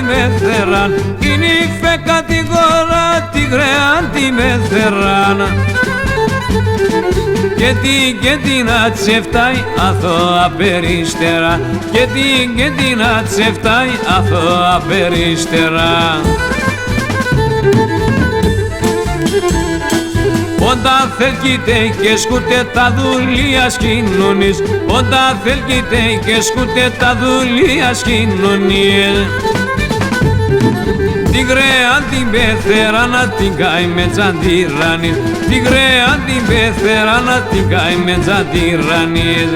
αντιμεθεράν, η νύφε κατηγορά τυγρέα αντιμεθεράν. Και την ατσεφτάει αθώα περίστερα, και την ατσεφτάει αθώα περίστερα. Όταν θέλκειται και σκούτε τα δουλείας κοινωνής, όταν θέλκειται και σκούτε τα δουλείας κοινωνίες. Την γραία την πεθερά να την καεί με τζαντιράνης, την γραία την πεθερά να την καεί με τζαντιράνης.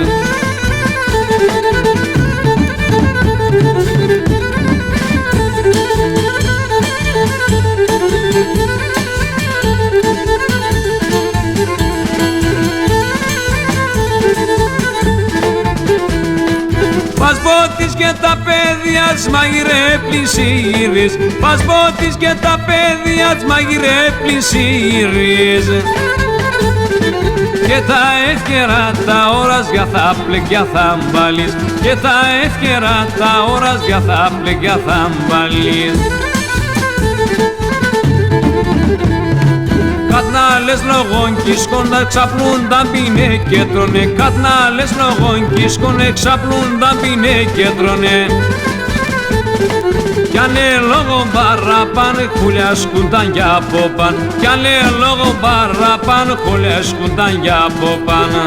Πασπότης και τα παιδιά της μαγειρέ πλησίρις, πασπότης και τα παιδιά της μαγειρέ πλησίρις. Και τα εύκαιρα τα όρασια θα πλεκιά θα μπαλείς, και τα εύκαιρα τα όρασια θα πλεκιά θα μπαλείς. Κατνάλες λόγων κίσκοντα ξαπλούνταν πίνε και τρώνε, κατνάλες λόγων κίσκονε ξαπλούνταν πίνε και τρώνε. Κι αν λόγω παραπάνω χουλιασκούνταν για από πάνω, κι αν λόγω παραπάνω χουλιασκούνταν για από πάνω.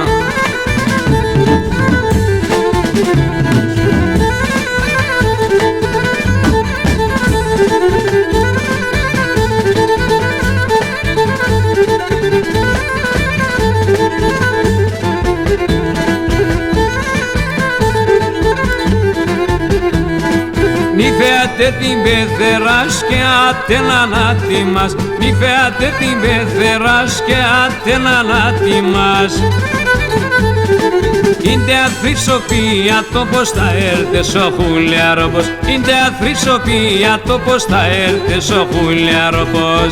Νυφέατε την πεθεράς και άτενα να τιμάς, νυφέατε την πεθεράς και άτενα να τιμάς. Είναι αθρίσοπία το πως θα έρθες ο χουλιαρόπος, είναι αθρίσοπία το πως θα έρθες ο χουλιαρόπος.